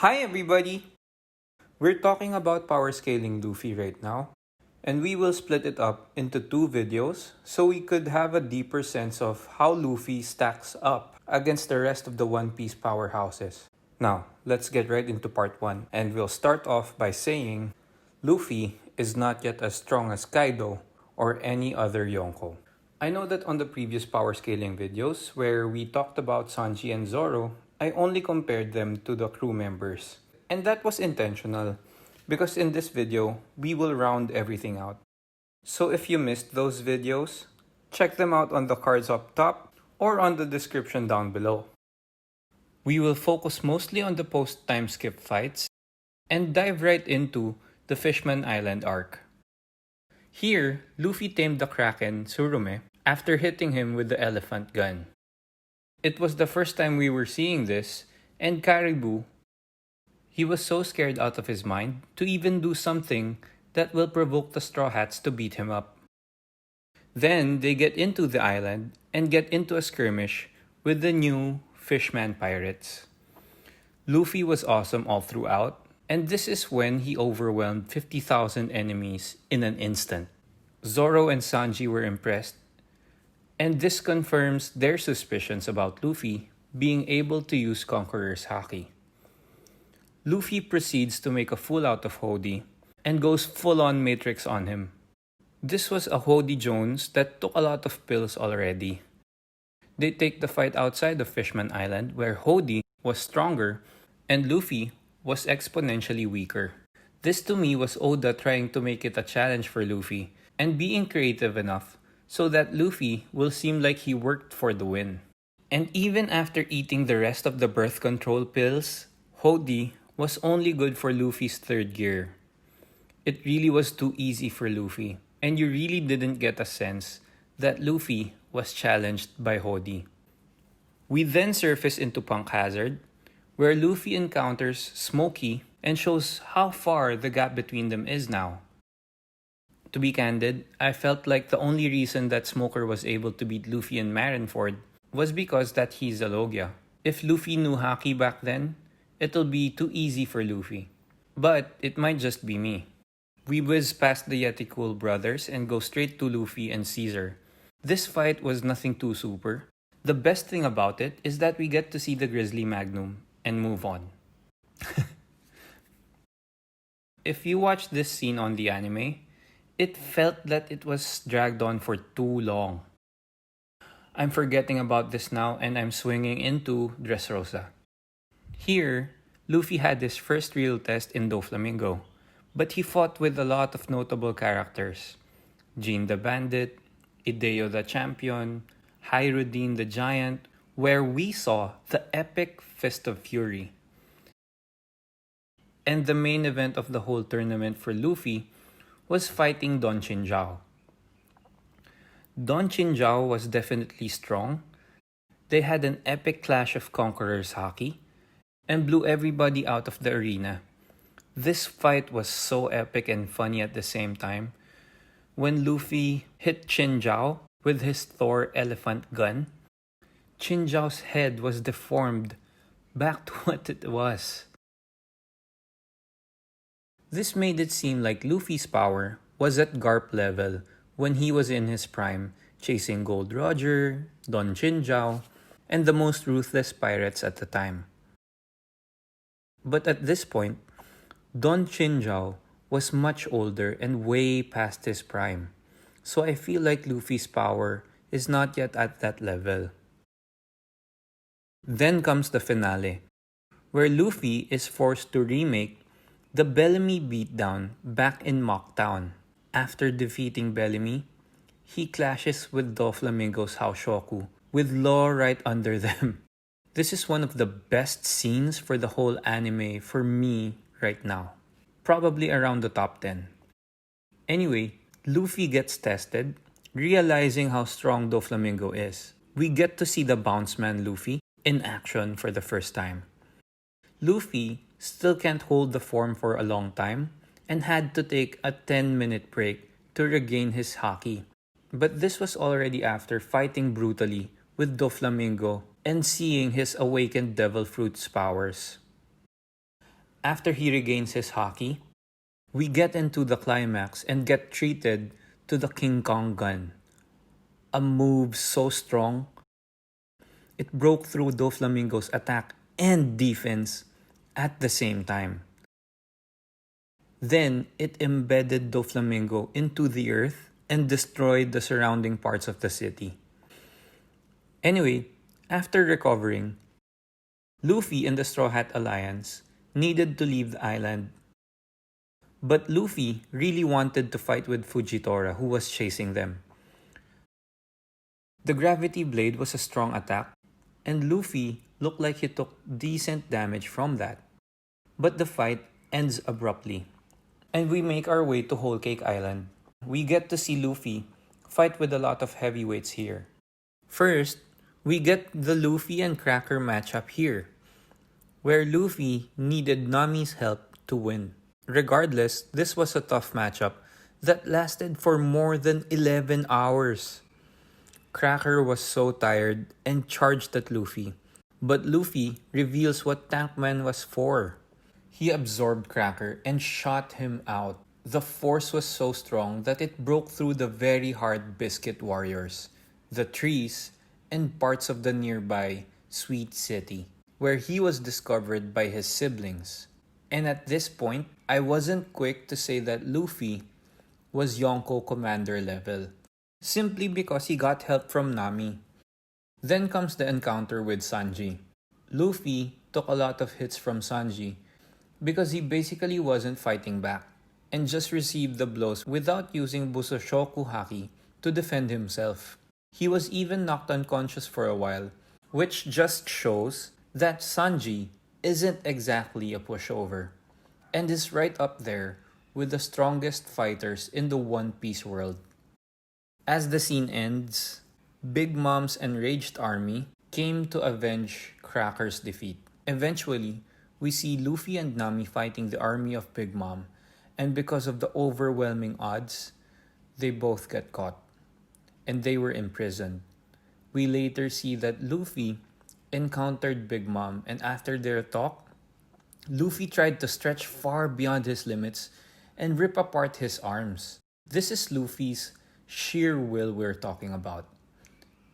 Hi everybody! We're talking about power scaling Luffy right now, and we will split it up into two videos so we could have a deeper sense of how Luffy stacks up against the rest of the One Piece powerhouses. Now, let's get right into part 1, and we'll start off by saying Luffy is not yet as strong as Kaido or any other Yonko. I know that on the previous power scaling videos where we talked about Sanji and Zoro, I only compared them to the crew members. And that was intentional because in this video, we will round everything out. So if you missed those videos, check them out on the cards up top or on the description down below. We will focus mostly on the post-time skip fights and dive right into the Fishman Island arc. Here, Luffy tamed the Kraken, Tsurume, after hitting him with the elephant gun. It was the first time we were seeing this, and Caribou, he was so scared out of his mind to even do something that will provoke the Straw Hats to beat him up. Then they get into the island and get into a skirmish with the new Fishman pirates. Luffy was awesome all throughout, and this is when he overwhelmed 50,000 enemies in an instant. Zoro and Sanji were impressed, and this confirms their suspicions about Luffy being able to use Conqueror's haki. Luffy proceeds to make a fool out of Hody and goes full-on Matrix on him. This was a Hody Jones that took a lot of pills already. They take the fight outside of Fishman Island where Hody was stronger and Luffy was exponentially weaker. This to me was Oda trying to make it a challenge for Luffy and being creative enough so that Luffy will seem like he worked for the win. And even after eating the rest of the birth control pills, Hody was only good for Luffy's third gear. It really was too easy for Luffy, and you really didn't get a sense that Luffy was challenged by Hody. We then surface into Punk Hazard, where Luffy encounters Smokey and shows how far the gap between them is now. To be candid, I felt like the only reason that Smoker was able to beat Luffy in Marineford was because that he's a Logia. If Luffy knew haki back then, it'll be too easy for Luffy. But it might just be me. We whiz past the Yeti Cool brothers and go straight to Luffy and Caesar. This fight was nothing too super. The best thing about it is that we get to see the Grizzly Magnum and move on. If you watch this scene on the anime, it felt that it was dragged on for too long. I'm forgetting about this now and I'm swinging into Dressrosa. Here, Luffy had his first real test in Doflamingo, but he fought with a lot of notable characters. Jean the Bandit, Ideo the Champion, Hyrudine the Giant, where we saw the epic Fist of Fury. And the main event of the whole tournament for Luffy was fighting Don Chinjao. Don Chinjao was definitely strong. They had an epic clash of Conqueror's haki and blew everybody out of the arena. This fight was so epic and funny at the same time. When Luffy hit Chinjao with his Thor elephant gun, Chinjao's head was deformed back to what it was. This made it seem like Luffy's power was at Garp level when he was in his prime, chasing Gold Roger, Don Chinjao, and the most ruthless pirates at the time. But at this point, Don Chinjao was much older and way past his prime, so I feel like Luffy's power is not yet at that level. Then comes the finale, where Luffy is forced to remake the Bellamy beatdown back in Mocktown. After defeating Bellamy, he clashes with Doflamingo's Haoshoku, with Law right under them. This is one of the best scenes for the whole anime for me right now. Probably around the top 10. Anyway, Luffy gets tested, realizing how strong Doflamingo is. We get to see the Bounce Man Luffy in action for the first time. Luffy still can't hold the form for a long time and had to take a 10-minute break to regain his haki. But this was already after fighting brutally with Doflamingo and seeing his awakened Devil Fruit's powers. After he regains his haki, we get into the climax and get treated to the King Kong gun. A move so strong, it broke through Doflamingo's attack and defense at the same time. Then it embedded Doflamingo into the earth and destroyed the surrounding parts of the city. Anyway, after recovering, Luffy and the Strawhat Alliance needed to leave the island. But Luffy really wanted to fight with Fujitora, who was chasing them. The gravity blade was a strong attack, and Luffy looked like he took decent damage from that. But the fight ends abruptly, and we make our way to Whole Cake Island. We get to see Luffy fight with a lot of heavyweights here. First, we get the Luffy and Cracker matchup here, where Luffy needed Nami's help to win. Regardless, this was a tough matchup that lasted for more than 11 hours. Cracker was so tired and charged at Luffy, but Luffy reveals what Tankman was for. He absorbed Cracker and shot him out. The force was so strong that it broke through the very hard Biscuit Warriors, the trees, and parts of the nearby Sweet City, where he was discovered by his siblings. And at this point, I wasn't quick to say that Luffy was Yonko commander level, simply because he got help from Nami. Then comes the encounter with Sanji. Luffy took a lot of hits from Sanji because he basically wasn't fighting back and just received the blows without using Busoshoku Haki to defend himself. He was even knocked unconscious for a while, which just shows that Sanji isn't exactly a pushover and is right up there with the strongest fighters in the One Piece world. As the scene ends, Big Mom's enraged army came to avenge Cracker's defeat. Eventually, we see Luffy and Nami fighting the army of Big Mom, and because of the overwhelming odds, they both get caught, and they were imprisoned. We later see that Luffy encountered Big Mom, and after their talk, Luffy tried to stretch far beyond his limits and rip apart his arms. This is Luffy's sheer will we're talking about.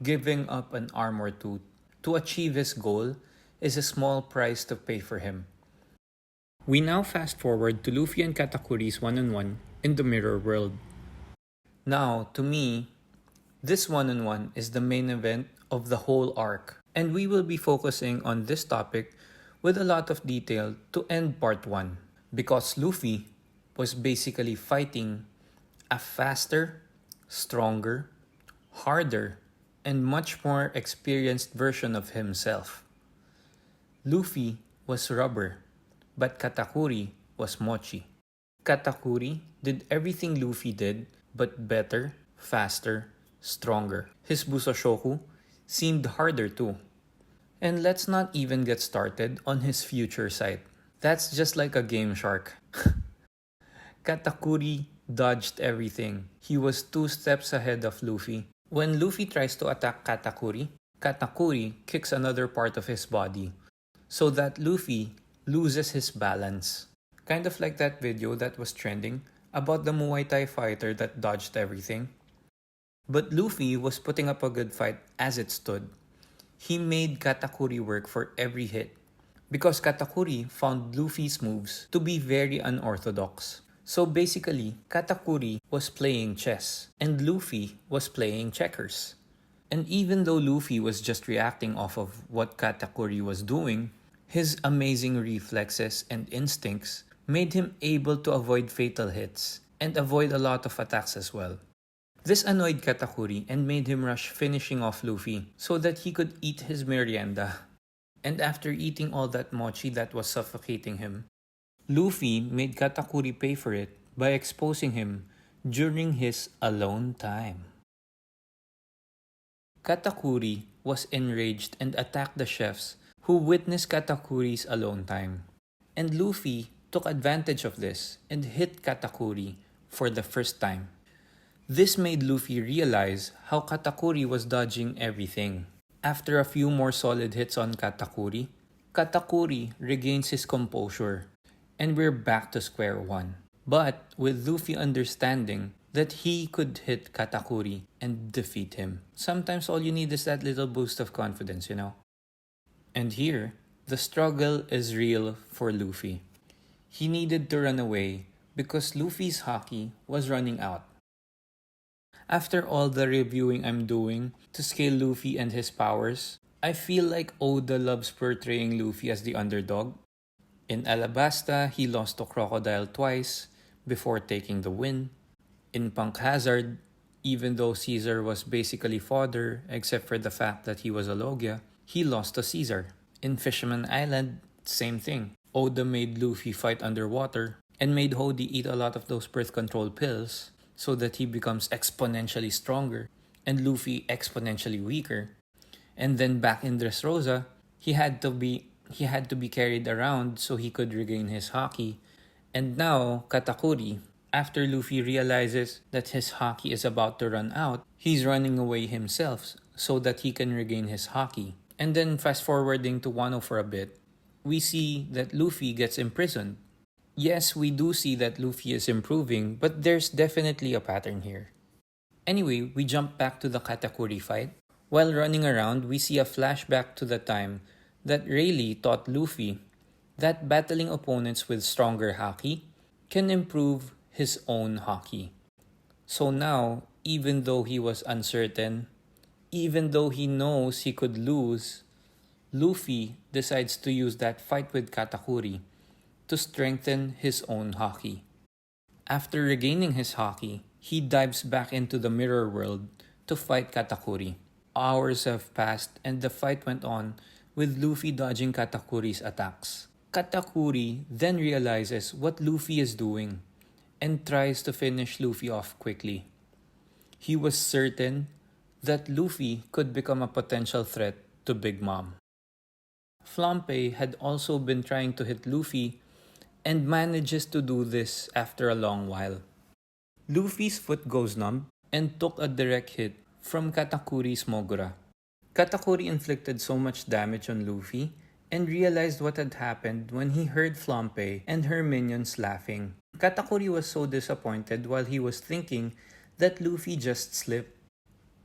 Giving up an arm or two to achieve his goal is a small price to pay for him. We now fast forward to Luffy and Katakuri's one-on-one in the Mirror World. Now, to me, this one-on-one is the main event of the whole arc, and we will be focusing on this topic with a lot of detail to end part 1, because Luffy was basically fighting a faster, stronger, harder, and much more experienced version of himself. Luffy was rubber, but Katakuri was mochi. Katakuri did everything Luffy did, but better, faster, stronger. His Busoshoku seemed harder too. And let's not even get started on his future sight. That's just like a game shark. Katakuri dodged everything. He was 2 steps ahead of Luffy. When Luffy tries to attack Katakuri, Katakuri kicks another part of his body so that Luffy loses his balance. Kind of like that video that was trending about the Muay Thai fighter that dodged everything. But Luffy was putting up a good fight as it stood. He made Katakuri work for every hit because Katakuri found Luffy's moves to be very unorthodox. So basically, Katakuri was playing chess and Luffy was playing checkers. And even though Luffy was just reacting off of what Katakuri was doing, his amazing reflexes and instincts made him able to avoid fatal hits and avoid a lot of attacks as well. This annoyed Katakuri and made him rush finishing off Luffy so that he could eat his merienda. And after eating all that mochi that was suffocating him, Luffy made Katakuri pay for it by exposing him during his alone time. Katakuri was enraged and attacked the chefs who witnessed Katakuri's alone time. And Luffy took advantage of this and hit Katakuri for the first time. This made Luffy realize how Katakuri was dodging everything. After a few more solid hits on Katakuri, Katakuri regains his composure and we're back to square one. But with Luffy understanding that he could hit Katakuri and defeat him. Sometimes all you need is that little boost of confidence, you know? And here, the struggle is real for Luffy. He needed to run away because Luffy's haki was running out. After all the reviewing I'm doing to scale Luffy and his powers, I feel like Oda loves portraying Luffy as the underdog. In Alabasta, he lost to Crocodile twice before taking the win. In Punk Hazard, even though Caesar was basically fodder except for the fact that he was a Logia, he lost to Caesar. In Fisherman Island, same thing. Oda made Luffy fight underwater and made Hody eat a lot of those birth control pills so that he becomes exponentially stronger and Luffy exponentially weaker. And then back in Dressrosa, he had to be carried around so he could regain his haki. And now, Katakuri, after Luffy realizes that his haki is about to run out, he's running away himself so that he can regain his haki. And then fast forwarding to Wano for a bit, we see that Luffy gets imprisoned. Yes, we do see that Luffy is improving, but there's definitely a pattern here. Anyway, we jump back to the Katakuri fight. While running around, we see a flashback to the time that Rayleigh taught Luffy that battling opponents with stronger haki can improve his own haki. So now, even though he was uncertain, even though he knows he could lose, Luffy decides to use that fight with Katakuri to strengthen his own haki. After regaining his haki, he dives back into the mirror world to fight Katakuri. Hours have passed and the fight went on with Luffy dodging Katakuri's attacks. Katakuri then realizes what Luffy is doing and tries to finish Luffy off quickly. He was certain that Luffy could become a potential threat to Big Mom. Flampe had also been trying to hit Luffy and manages to do this after a long while. Luffy's foot goes numb and took a direct hit from Katakuri's Mogura. Katakuri inflicted so much damage on Luffy and realized what had happened when he heard Flampe and her minions laughing. Katakuri was so disappointed while he was thinking that Luffy just slipped.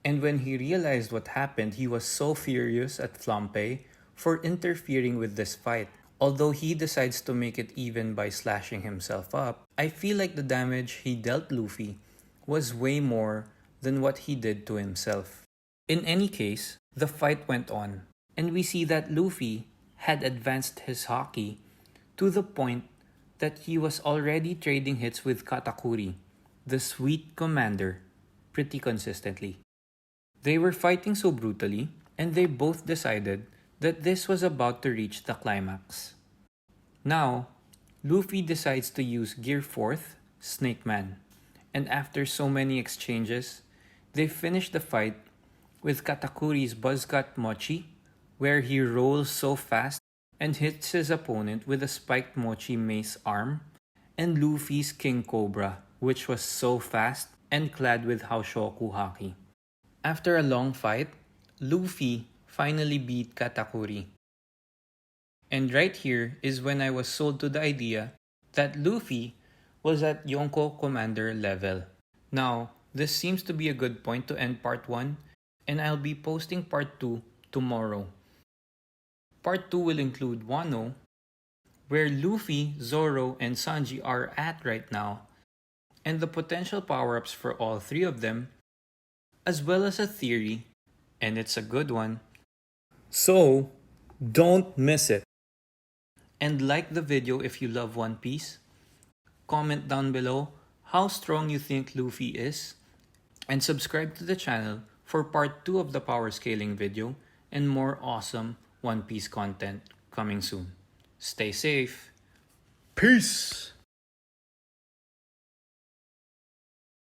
And when he realized what happened, he was so furious at Flampe for interfering with this fight. Although he decides to make it even by slashing himself up, I feel like the damage he dealt Luffy was way more than what he did to himself. In any case, the fight went on, and we see that Luffy had advanced his haki to the point that he was already trading hits with Katakuri, the sweet commander, pretty consistently. They were fighting so brutally, and they both decided that this was about to reach the climax. Now, Luffy decides to use Gear 4th, Snake Man, and after so many exchanges, they finish the fight with Katakuri's Buzzcut Mochi, where he rolls so fast and hits his opponent with a spiked Mochi mace arm, and Luffy's King Cobra, which was so fast and clad with Haoshoku Haki. After a long fight, Luffy finally beat Katakuri. And right here is when I was sold to the idea that Luffy was at Yonko Commander level. Now, this seems to be a good point to end part 1, and I'll be posting part 2 tomorrow. Part 2 will include Wano, where Luffy, Zoro, and Sanji are at right now, and the potential power-ups for all three of them, as well as a theory, and it's a good one. So, don't miss it. And like the video if you love One Piece. Comment down below how strong you think Luffy is, and subscribe to the channel for part 2 of the power scaling video and more awesome One Piece content coming soon. Stay safe. Peace!